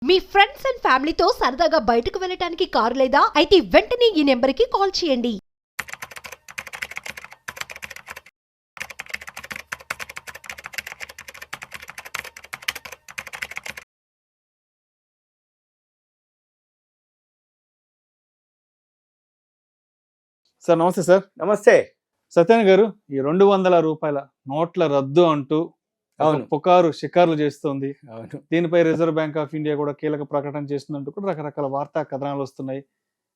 Me friends and ఫ్యామిలీతో సరదాగా బయటకు వెళ్ళటానికి కారు లేదా అయితే వెంటనే ఈ నెంబర్కి కాల్ చేయండి. సార్ నమస్తే సార్. నమస్తే సత్యనారాయణ గారు, ఈ 200 రూపాయల నోట్ల రద్దు అంటూ అవును. పుకారు షికారులు చేస్తోంది. అవును. దీనిపై రిజర్వ్ బ్యాంక్ ఆఫ్ ఇండియా కూడా కీలక ప్రకటన చేస్తుందంటూ కూడా రకరకాల వార్తా కథనాలు వస్తున్నాయి.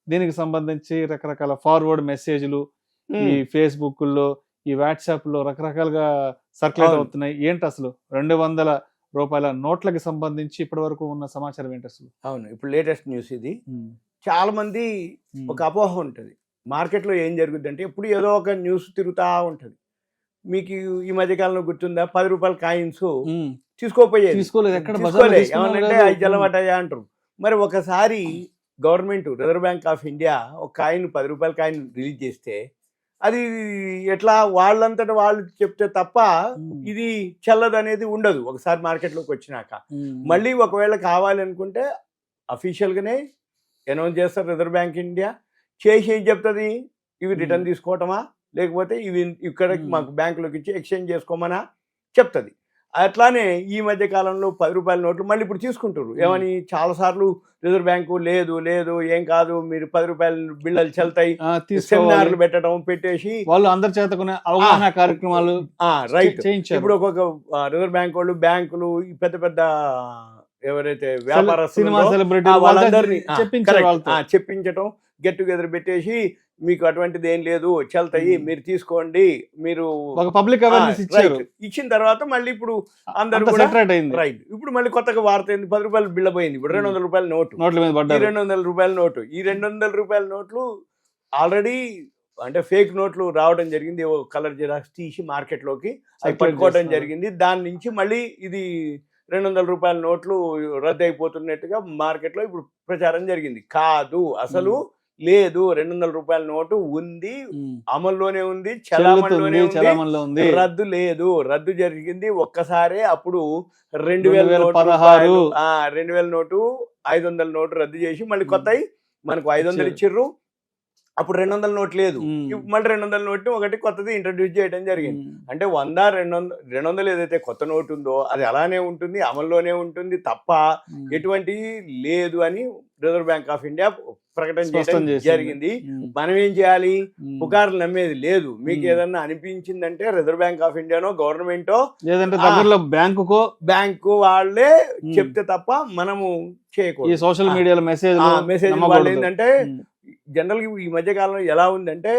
దీనికి సంబంధించి రకరకాల ఫార్వర్డ్ మెసేజ్లు ఈ ఫేస్బుక్ లో, ఈ వాట్సాప్ లో రకరకాలుగా సర్క్యులేట్ అవుతున్నాయి. ఏంటి అసలు 200 రూపాయల నోట్లకి సంబంధించి ఇప్పటి వరకు ఉన్న సమాచారం ఏంటి అసలు? అవును, ఇప్పుడు లేటెస్ట్ న్యూస్ ఇది. చాలా మంది ఒక అపోహ ఉంటుంది, మార్కెట్లో ఏం జరుగుద్ది అంటే ఎప్పుడు ఏదో ఒక న్యూస్ తిరుగుతూ ఉంటుంది. మీకు ఈ మధ్యకాలంలో గుర్తుందా, 10 రూపాయల కాయిన్స్ తీసుకోలేదు, ఏమనంటే అవి జలమటాయా అంటారు. మరి ఒకసారి government reserve bank of India ఒక కాయిన్ 10 రూపాయల కాయిన్ రిలీజ్ చేస్తే అది ఎట్లా వాళ్ళంతటా వాళ్ళు చెప్తే తప్ప ఇది చెల్లదు అనేది ఉండదు. ఒకసారి మార్కెట్లోకి వచ్చినాక మళ్ళీ ఒకవేళ కావాలనుకుంటే అఫీషియల్గానే అనౌన్స్ చేస్తారు రిజర్వ్ బ్యాంక్ ఇండియా. చేసి ఏం చెప్తుంది, ఇవి రిటర్న్ తీసుకోవటమా లేకపోతే ఇవి ఇక్కడ మాకు బ్యాంకులోకి ఇచ్చి ఎక్స్చేంజ్ చేసుకోమనా చెప్తుంది. అట్లానే ఈ మధ్య కాలంలో 10 రూపాయల నోట్లు మళ్ళీ ఇప్పుడు తీసుకుంటారు. ఏమని చాలాసార్లు రిజర్వ్ బ్యాంకు లేదు లేదు ఏం కాదు, మీరు 10 రూపాయల బిళ్ళలు చెల్తాయి, సెమినార్లు పెట్టేసి వాళ్ళు అందరి చేత అవగాహన కార్యక్రమాలు రైట్. ఇప్పుడు ఒక్కొక్క రిజర్వ్ బ్యాంక్ వాళ్ళు, బ్యాంకులు, పెద్ద పెద్ద ఎవరైతే వ్యాపారస్తులు వాళ్ళందరినీ చెప్పించటం, గెట్ టుగెదర్ పెట్టేసి మీకు అటువంటిది ఏం లేదు, చెల్తాయి, మీరు తీసుకోండి, మీరు పబ్లిక్ అవేర్నెస్ ఇచ్చిన తర్వాత మళ్ళీ ఇప్పుడు అందరూ రైట్. ఇప్పుడు మళ్ళీ కొత్తగా వార్త ఏంది, 10 రూపాయలు బిళ్ళ పోయింది, ఇప్పుడు 200 రూపాయల నోటు, 200 రూపాయల నోటు. ఈ 200 రూపాయల నోట్లు ఆల్రెడీ అంటే ఫేక్ నోట్లు రావడం జరిగింది. కలర్ జిరాక్స్ తీసి మార్కెట్లోకి అవి పట్టుకోవడం జరిగింది. దాని నుంచి మళ్ళీ ఇది 200 రూపాయల నోట్లు రద్దు అయిపోతున్నట్టుగా మార్కెట్లో ఇప్పుడు ప్రచారం జరిగింది. కాదు, అసలు లేదు, 200 రూపాయల నోటు ఉంది, అమల్లోనే ఉంది, చలామణిలోనే ఉంది, రద్దు లేదు. రద్దు జరిగింది ఒక్కసారే. అప్పుడు 2000 నోటు 500 నోటు రద్దు చేసి మళ్ళీ కొత్తవి మనకు 500 ఇచ్చిర్రు. అప్పుడు 200 నోట్ లేదు, మళ్ళీ 200 నోట్ని ఒకటి కొత్తది ఇంట్రడ్యూస్ చేయడం జరిగింది. అంటే 100, 200 ఏదైతే కొత్త నోటు ఉందో అది అలానే ఉంటుంది, అమల్లోనే ఉంటుంది తప్ప ఎటువంటి లేదు అని రిజర్వ్ బ్యాంక్ ఆఫ్ ఇండియా ప్రకటన చేయడం జరిగింది. మనం ఏం చేయాలి, పుకార్లు నమ్మేది లేదు. మీకు ఏదన్నా అనిపించిందంటే రిజర్వ్ బ్యాంక్ ఆఫ్ ఇండియానో గవర్నమెంటో బ్యాంకు వాళ్ళే చెప్తే తప్ప మనము చేయకూడదు. సోషల్ మీడియాలో మెసేజ్ వాళ్ళు ఏంటంటే జనరల్గా ఈ మధ్య కాలంలో ఎలా ఉందంటే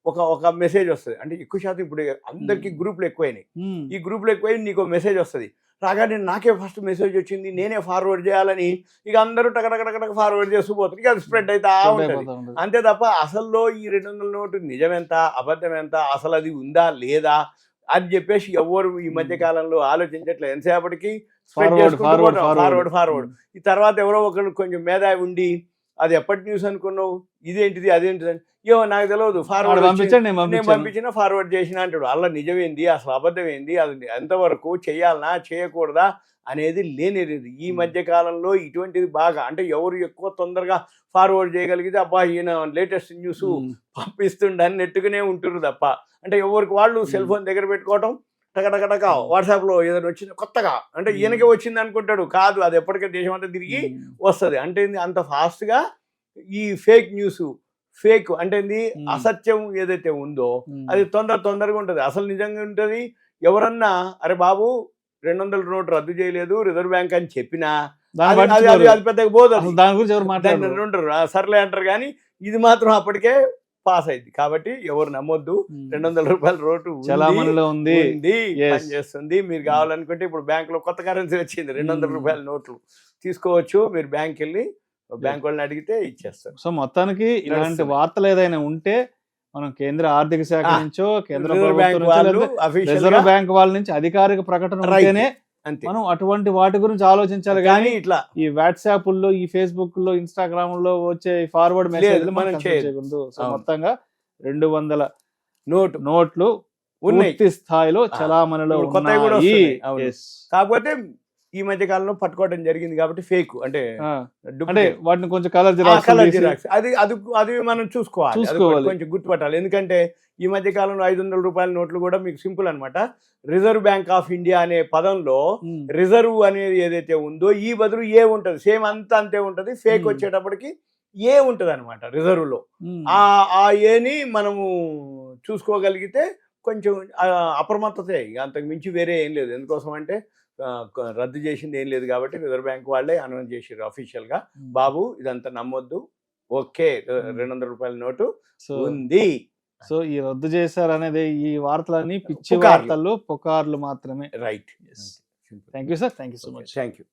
ఒక మెసేజ్ వస్తుంది. అంటే ఎక్కువ శాతం ఇప్పుడు అందరికి గ్రూపులు ఎక్కువైనాయి. ఈ గ్రూపులు ఎక్కువై నీకు మెసేజ్ వస్తుంది, రాగానే నాకే ఫస్ట్ మెసేజ్ వచ్చింది, నేనే ఫార్వర్డ్ చేయాలని ఇక అందరూ టకటక ఫార్వర్డ్ చేస్తూ పోతారు. ఇక అది స్ప్రెడ్ అవుతా ఉంటుంది. అంతే తప్ప అసల్లో ఈ 200 నోటు నిజమెంత అబద్ధం ఎంత, అసలు అది ఉందా లేదా అని చెప్పేసి ఎవరు ఈ మధ్య కాలంలో ఆలోచించట్లేదు. ఎంతసేపటికి స్ప్రెడ్ చేసుకుంటూ ఫార్వర్డ్. ఈ తర్వాత ఎవరో ఒకరు కొంచెం మేధావి ఉండి అది ఎప్పటి న్యూస్ అనుకున్నావు, ఇదేంటిది అదేంటిది అని, ఏమో నాకు తెలియదు, నేను పంపించిన ఫార్వర్డ్ చేసిన అంటాడు. అలా నిజమేంది, అసలు అబద్ధం ఏంది, అది ఎంతవరకు చేయాలనా చేయకూడదా అనేది లేనిది. ఈ మధ్య కాలంలో ఇటువంటిది బాగా, అంటే ఎవరు ఎక్కువ తొందరగా ఫార్వర్డ్ చేయగలిగితే అబ్బా ఈయన లేటెస్ట్ న్యూస్ పంపిస్తుండని నెట్టుకునే ఉంటున్నారు తప్ప, అంటే ఎవరికి వాళ్ళు సెల్ ఫోన్ దగ్గర పెట్టుకోవటం, టకటక వాట్సాప్లో ఏదైనా వచ్చింది కొత్తగా అంటే ఈయనకే వచ్చింది అనుకుంటాడు. కాదు, అది ఎప్పటికే దేశం అంతా తిరిగి వస్తుంది. అంటే అంత ఫాస్ట్గా ఈ ఫేక్ న్యూస్, ఫేక్ అంటే అసత్యం ఏదైతే ఉందో అది తొందరగా ఉంటుంది. అసలు నిజంగా ఉంటుంది. ఎవరన్నా అరే బాబు 200 నోటు రద్దు చేయలేదు రిజర్వ్ బ్యాంక్ అని చెప్పినా అది పెద్దగా పోదు, సర్లే అంటారు. కానీ ఇది మాత్రం అప్పటికే పాస్ అయింది. కాబట్టి ఎవరు నమ్మొద్దు. 200 రూపాయల నోటు చేస్తుంది. మీరు కావాలనుకుంటే ఇప్పుడు బ్యాంకులో కొత్త కరెన్సీ వచ్చింది, 200 రూపాయల నోట్లు తీసుకోవచ్చు. మీరు బ్యాంక్ వెళ్ళి బ్యాంక్ వాళ్ళని అడిగితే ఇచ్చేస్తారు. సో మొత్తానికి ఇలాంటి వార్తలు ఏదైనా ఉంటే మనం కేంద్ర ఆర్థిక శాఖ నుంచో, కేంద్ర రిజర్వ్ బ్యాంక్ వాళ్ళ నుంచి అధికారిక ప్రకటన ఉంటేనే మనం అటువంటి వాటి గురించి ఆలోచించాలి. కానీ ఇట్లా ఈ వాట్సాప్ లో, ఈ ఫేస్బుక్ లో, ఇన్స్టాగ్రామ్ లో వచ్చే ఫార్వర్డ్ మెసేజ్ మనం చేయకూడదు. సో మొత్తంగా 200 నోట్లు పూర్తి స్థాయిలో చలామణిలో ఉన్నాయి. కాకపోతే ఈ మధ్య కాలంలో పట్టుకోవడం జరిగింది కాబట్టి ఫేక్ అంటే ఆ, అంటే duplicate. వాటిని కొంచెం కలర్ కలర్ జిరాక్స్ జిరాక్స్ అది మనం చూసుకోవాలి అది చూసుకోవాలి. కొంచెం గుర్తుపట్టాలి. ఎందుకంటే ఈ మధ్య కాలంలో 500 రూపాయల నోట్లు కూడా మీకు సింపుల్ అన్నమాట. రిజర్వ్ బ్యాంక్ ఆఫ్ ఇండియా అనే పదంలో రిజర్వ్ అనేది ఏదైతే ఉందో ఈ బదులు ఏ ఉంటది, సేమ్ అంతా అంతే ఉంటది. ఫేక్ వచ్చేటప్పటికి ఏ ఉంటది అనమాట రిజర్వ్ లో. ఆ ఏని మనము చూసుకోగలిగితే కొంచెం అప్రమత్తతే, ఇక అంతకు మించి వేరే ఏం లేదు. ఎందుకోసం అంటే రద్దు చేసింది ఏం లేదు కాబట్టి రిజర్వ్ బ్యాంక్ వాళ్ళే అనౌన్స్ చేసారు అఫీషియల్ గా, బాబు ఇదంతా నమ్మొద్దు, ఓకే 200 రూపాయల నోటు ఉంది. సో ఈ రద్దు చేశారు అనేది ఈ వార్తలన్నీ పిచ్చి పుకార్లు. వార్తలు, పుకార్లు మాత్రమే. Right. Thank you sir, thank you so much. Thank you.